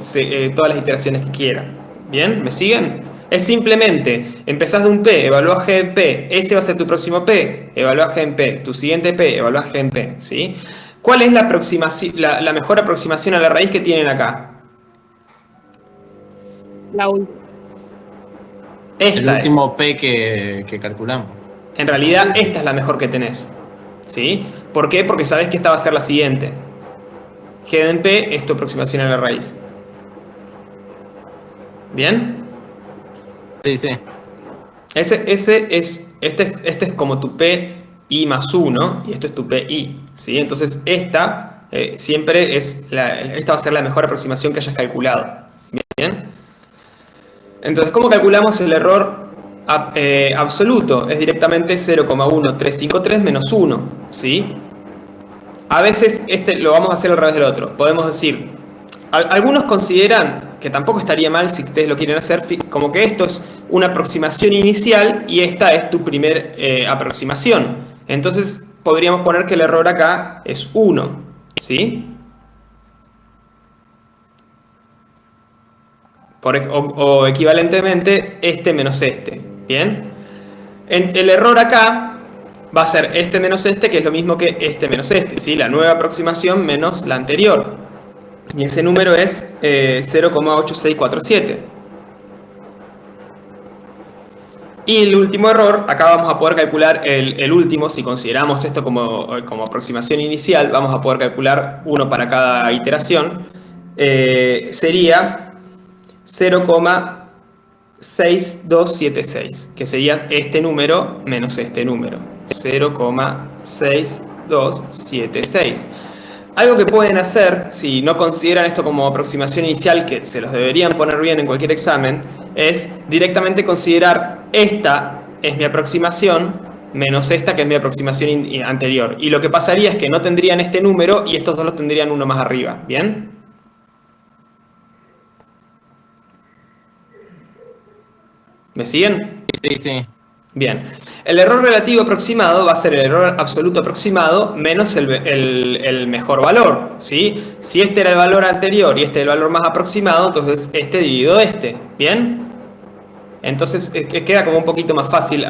todas las iteraciones que quiera. ¿Bien? ¿Me siguen? Es simplemente, empezás de un P, evalúa G en P, ese va a ser tu próximo P, evalúa G en P, tu siguiente P, evalúa G en P, ¿sí? ¿Cuál es la mejor aproximación a la raíz que tienen acá? La última. El último P que calculamos. En realidad, esta es la mejor que tenés, ¿sí? ¿Por qué? Porque sabés que esta va a ser la siguiente. G en P es tu aproximación a la raíz. ¿Bien? Sí, sí. Este es como tu PI más 1 y esto es tu PI, ¿sí? Entonces esta siempre esta va a ser la mejor aproximación que hayas calculado. ¿Bien? Entonces, ¿cómo calculamos el error absoluto? Es directamente 0,1353 menos 1, ¿sí? A veces lo vamos a hacer al revés del otro. Podemos decir, algunos consideran que tampoco estaría mal si ustedes lo quieren hacer, como que esto es una aproximación inicial y esta es tu primer aproximación. Entonces podríamos poner que el error acá es 1, ¿sí? O equivalentemente este menos este, ¿bien? El error acá va a ser este menos este, que es lo mismo que este menos este, ¿sí? La nueva aproximación menos la anterior. Y ese número es 0,8647. Y el último error, acá vamos a poder calcular el último, si consideramos esto como aproximación inicial, vamos a poder calcular uno para cada iteración, sería 0,6276, que sería este número menos este número, 0,6276. Algo que pueden hacer, si no consideran esto como aproximación inicial, que se los deberían poner bien en cualquier examen, es directamente considerar esta es mi aproximación menos esta que es mi aproximación anterior. Y lo que pasaría es que no tendrían este número y estos dos los tendrían uno más arriba. ¿Bien? ¿Me siguen? Sí, sí. Bien. El error relativo aproximado va a ser el error absoluto aproximado menos el mejor valor, ¿sí? Si este era el valor anterior y este el valor más aproximado, entonces este dividido este. ¿Bien? Entonces queda como un poquito más fácil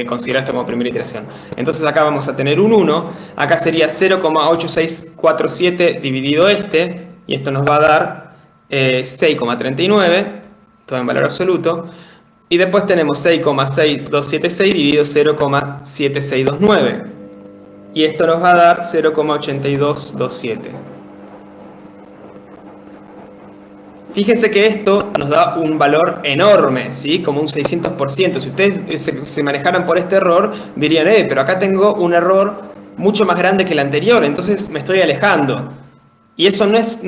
considerar esto como primera iteración. Entonces acá vamos a tener un 1. Acá sería 0,8647 dividido este. Y esto nos va a dar 6,39. Todo en valor absoluto. Y después tenemos 6,6276 dividido 0,7629. Y esto nos va a dar 0,8227. Fíjense que esto nos da un valor enorme, ¿sí? Como un 600%. Si ustedes se manejaran por este error, dirían, pero acá tengo un error mucho más grande que el anterior, entonces me estoy alejando. Y eso no es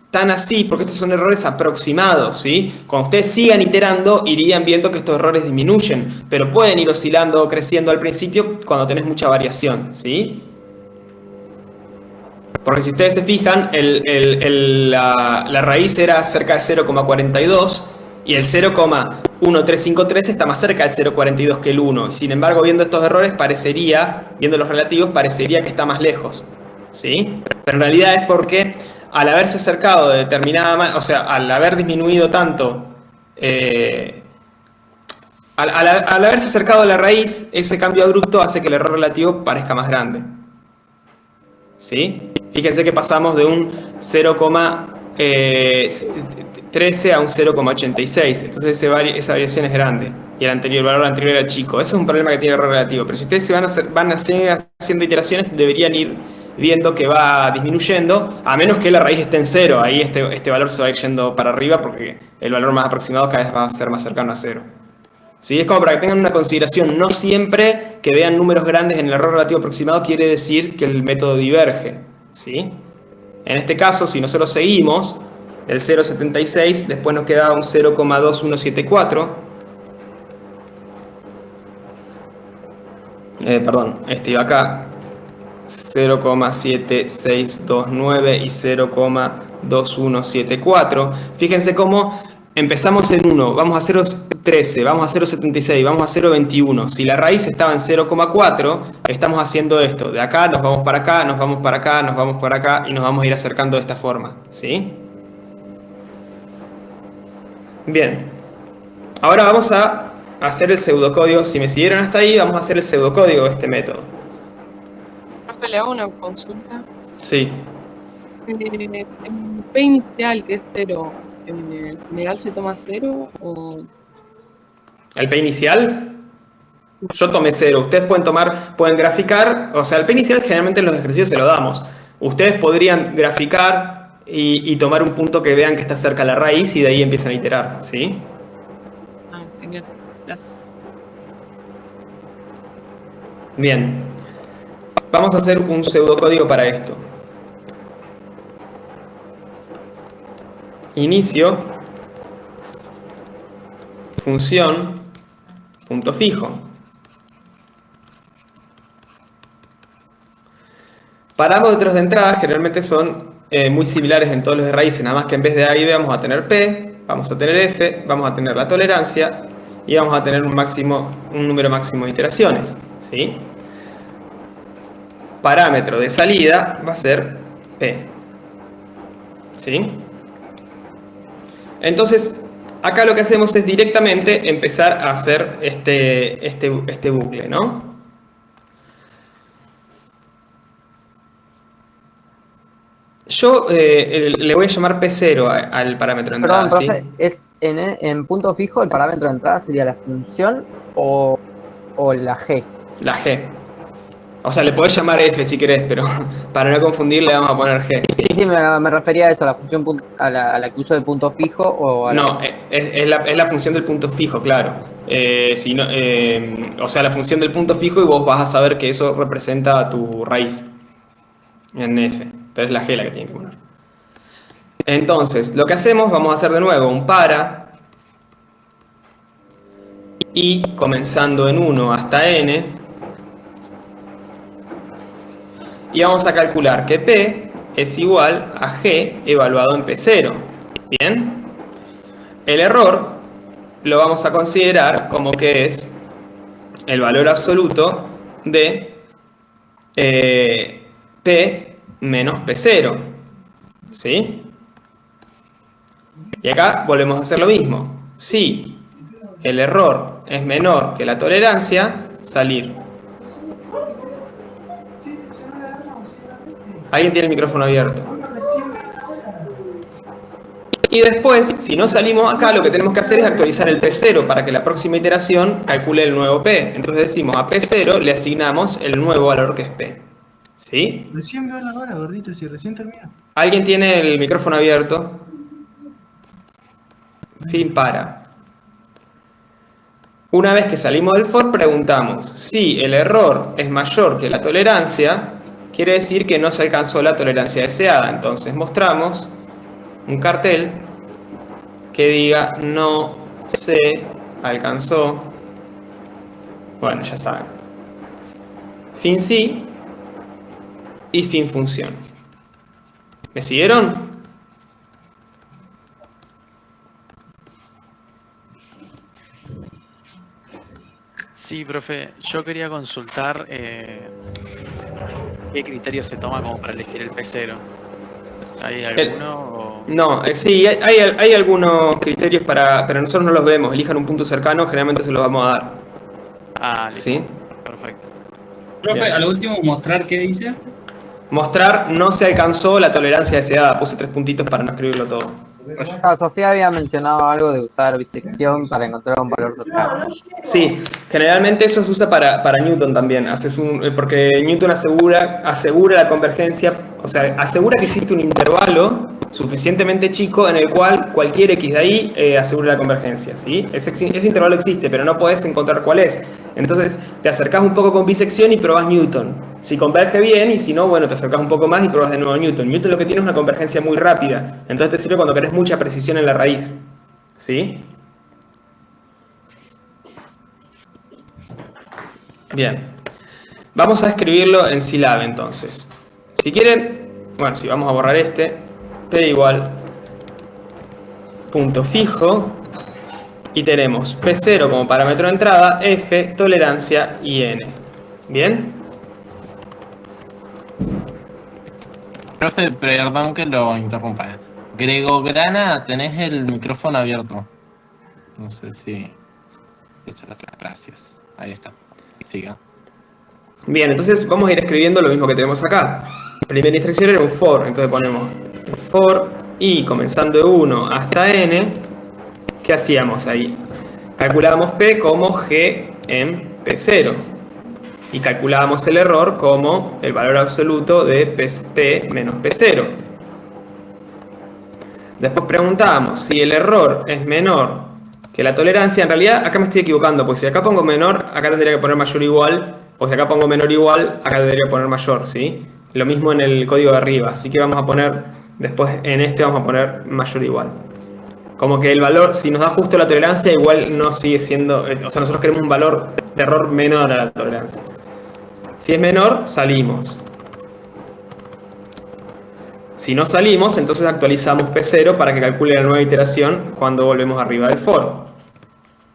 tan así, porque estos son errores aproximados, ¿sí? Cuando ustedes sigan iterando, irían viendo que estos errores disminuyen, pero pueden ir oscilando o creciendo al principio cuando tenés mucha variación, ¿sí? Porque si ustedes se fijan, la raíz era cerca de 0,42 y el 0,1353 está más cerca del 0,42 que el 1. Sin embargo, viendo estos errores, viendo los relativos, parecería que está más lejos, ¿sí? Pero en realidad es porque al haberse acercado de determinada manera, o sea, al haber disminuido tanto Al haberse acercado a la raíz, ese cambio abrupto hace que el error relativo parezca más grande. ¿Sí? Fíjense que pasamos de un 0,13 a un 0,86. Entonces esa variación es grande. Y el valor anterior era chico. Ese es un problema que tiene el error relativo. Pero si ustedes van haciendo iteraciones, deberían ir viendo que va disminuyendo, a menos que la raíz esté en 0. Ahí este valor se va a ir yendo para arriba porque el valor más aproximado cada vez va a ser más cercano a 0. ¿Sí? Es como para que tengan una consideración. No siempre que vean números grandes en el error relativo aproximado quiere decir que el método diverge. ¿Sí? En este caso, si nosotros seguimos el 0,76, después nos queda un 0,2174. Este iba acá. 0,7629 y 0,2174. Fíjense cómo empezamos en 1, vamos a 0,13, vamos a 0,76, vamos a 0,21. Si la raíz estaba en 0,4, estamos haciendo esto. De acá nos vamos para acá, nos vamos para acá, nos vamos para acá y nos vamos a ir acercando de esta forma. ¿Sí? Bien. Ahora vamos a hacer el pseudocódigo. Si me siguieron hasta ahí, vamos a hacer el pseudocódigo de este método. Le hago una consulta. Sí. ¿El P inicial, que es 0, en general se toma 0 o...? ¿El P inicial? Yo tomé 0. Ustedes pueden graficar, o sea, el P inicial generalmente en los ejercicios se lo damos. Ustedes podrían graficar y tomar un punto que vean que está cerca a la raíz y de ahí empiezan a iterar, ¿sí? Ah, genial. Gracias. Bien. Vamos a hacer un pseudocódigo para esto. Inicio, función, punto fijo. Parámetros de entrada generalmente son muy similares en todos los de raíces, nada más que en vez de A y B vamos a tener P, vamos a tener F, vamos a tener la tolerancia y vamos a tener un número máximo de iteraciones, ¿sí? Parámetro de salida va a ser P. ¿Sí? Entonces, acá lo que hacemos es directamente empezar a hacer este bucle, ¿no? Yo le voy a llamar P0 al parámetro de entrada. Perdón, ¿sí? profe, ¿es en punto fijo el parámetro de entrada sería la función o la G? La G. O sea, le podés llamar F si querés, pero para no confundir le vamos a poner G. Sí, me refería a eso, a la función a la que uso de punto fijo o a la... No, es la función del punto fijo, claro. O sea, la función del punto fijo y vos vas a saber que eso representa tu raíz en F, pero es la G la que tiene que poner. Entonces, lo que hacemos, vamos a hacer de nuevo un para y comenzando en 1 hasta n. Y vamos a calcular que P es igual a G evaluado en P0. ¿Bien? El error lo vamos a considerar como que es el valor absoluto de P menos P0. ¿Sí? Y acá volvemos a hacer lo mismo. Si el error es menor que la tolerancia, salir. ¿Alguien tiene el micrófono abierto? Y después, si no salimos acá, lo que tenemos que hacer es actualizar el P0 para que la próxima iteración calcule el nuevo P. Entonces decimos a P0 le asignamos el nuevo valor que es P. ¿Sí? Recién veo la hora, gordito, si recién termina. ¿Alguien tiene el micrófono abierto? Fin para. Una vez que salimos del for, preguntamos si el error es mayor que la tolerancia. Quiere decir que no se alcanzó la tolerancia deseada. Entonces mostramos un cartel que diga no se alcanzó. Bueno, ya saben. Fin sí y fin función. ¿Me siguieron? Sí, profe. Yo quería consultar qué criterio se toma como para elegir el P0. ¿Hay alguno? No, sí, hay algunos criterios pero nosotros no los vemos. Elijan un punto cercano, generalmente se los vamos a dar. Ah, listo. ¿Sí? Perfecto. Profe, Bien. a lo último, mostrar qué dice. Mostrar no se alcanzó la tolerancia deseada. Puse 3 puntitos para no escribirlo todo. Sofía había mencionado algo de usar bisección para encontrar un valor cercano. Sí, generalmente eso se usa para Newton también. Porque Newton asegura la convergencia, o sea, asegura que existe un intervalo suficientemente chico en el cual cualquier x de ahí asegura la convergencia, ¿sí? Ese intervalo existe, pero no podés encontrar cuál es. Entonces te acercás un poco con bisección y probás Newton. Si converge bien, y si no, bueno, te acercás un poco más y probás de nuevo Newton. Newton lo que tiene es una convergencia muy rápida, entonces te sirve cuando querés mucha precisión en la raíz, ¿sí? Bien, vamos a escribirlo en Scilab entonces. Si quieren, bueno, si vamos a borrar P igual punto fijo y tenemos P0 como parámetro de entrada, F, tolerancia y N. ¿Bien? Profe, perdón que lo interrumpa. Grego Grana, tenés el micrófono abierto. No sé si... Gracias. Ahí está. Siga. Bien, entonces vamos a ir escribiendo lo mismo que tenemos acá. Primera instrucción era un for, entonces ponemos for y comenzando de 1 hasta n, ¿qué hacíamos ahí? Calculábamos P como G en P0 y calculábamos el error como el valor absoluto de P menos P0. Después preguntábamos si el error es menor que la tolerancia. En realidad acá me estoy equivocando, porque si acá pongo menor, acá tendría que poner mayor o igual, o si acá pongo menor o igual, acá tendría que poner mayor, ¿sí? Lo mismo en el código de arriba, así que vamos a poner, después en vamos a poner mayor o igual. Como que el valor, si nos da justo la tolerancia, igual no sigue siendo, o sea, nosotros queremos un valor de error menor a la tolerancia. Si es menor, salimos. Si no salimos, entonces actualizamos P0 para que calcule la nueva iteración cuando volvemos arriba del for.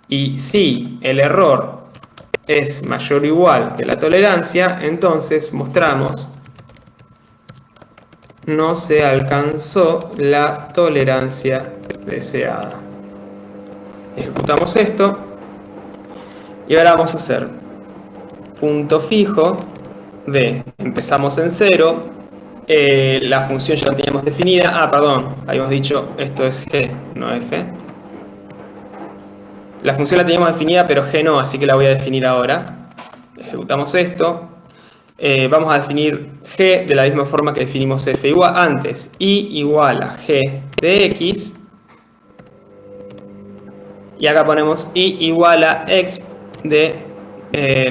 Y si el error es mayor o igual que la tolerancia, entonces mostramos no se alcanzó la tolerancia deseada. Ejecutamos esto y ahora vamos a hacer punto fijo de empezamos en 0. La función ya la teníamos definida. Perdón, habíamos dicho esto es G, no F. La función la teníamos definida, pero G no, así que la voy a definir ahora. Ejecutamos esto. Vamos a definir G de la misma forma que definimos F igual antes. I igual a G de X. Y acá ponemos I igual a X de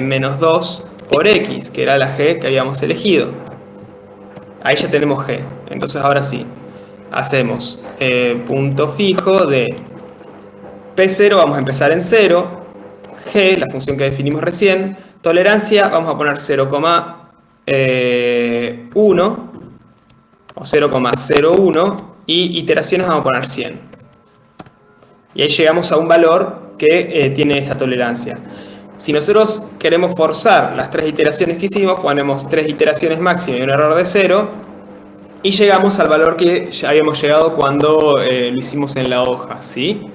menos 2 por X, que era la G que habíamos elegido. Ahí ya tenemos G. Entonces ahora sí, hacemos punto fijo de P0, vamos a empezar en 0. G, la función que definimos recién. Tolerancia, vamos a poner 0,1 o 0,01 y iteraciones vamos a poner 100. Y ahí llegamos a un valor que tiene esa tolerancia. Si nosotros queremos forzar las 3 iteraciones que hicimos, ponemos 3 iteraciones máximas y un error de 0 y llegamos al valor que ya habíamos llegado cuando lo hicimos en la hoja, ¿sí?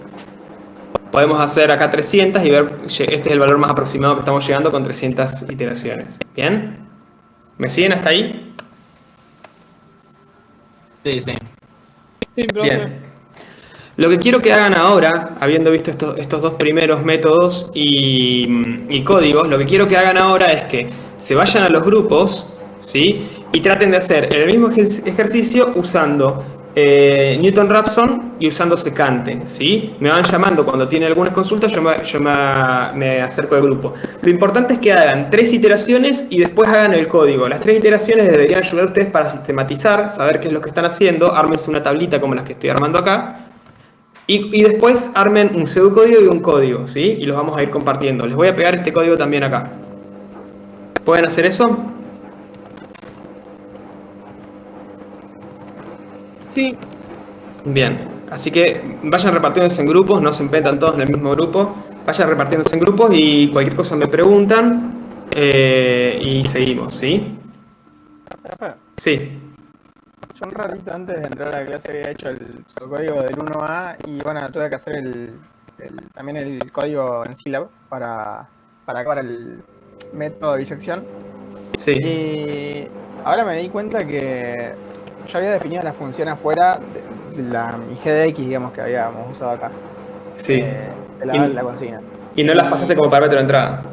Podemos hacer acá 300 y ver, este es el valor más aproximado que estamos llegando con 300 iteraciones. ¿Bien? ¿Me siguen hasta ahí? Sí, sí. Sí, profe. Bien. Lo que quiero que hagan ahora, habiendo visto estos dos primeros métodos y códigos, lo que quiero que hagan ahora es que se vayan a los grupos, ¿sí? Y traten de hacer el mismo ejercicio usando Newton-Raphson y usando secante, ¿sí? Me van llamando cuando tienen algunas consultas, yo me acerco al grupo. Lo importante es que hagan 3 iteraciones y después hagan el código. Las 3 iteraciones deberían ayudar a ustedes para sistematizar, saber qué es lo que están haciendo, ármense una tablita como las que estoy armando acá. Y después armen un pseudocódigo y un código, ¿sí? Y los vamos a ir compartiendo. Les voy a pegar este código también acá. ¿Pueden hacer eso? Sí. Bien. Así que vayan repartiéndose en grupos, no se metan todos en el mismo grupo. Vayan repartiéndose en grupos y cualquier cosa me preguntan y seguimos, ¿sí? Sí. Yo un ratito antes de entrar a la clase había hecho el código del 1A y bueno, tuve que hacer también el código en Scilab para acabar el método de disección. Sí. Y ahora me di cuenta que yo había definido la función afuera de la g de x, digamos, que habíamos usado acá. Sí. De la consigna. ¿Y no las pasaste como parámetro de entrada?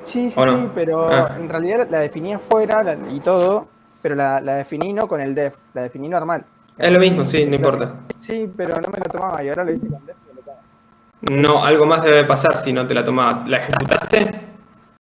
Sí, ¿O no? sí, pero en realidad la definí afuera y todo, pero la definí no con el def, la definí normal. Es lo mismo, sí, no importa. Sí, pero no me la tomaba y ahora lo hice con def y me lo tomo. No, algo más debe pasar si no te la tomaba. ¿La ejecutaste?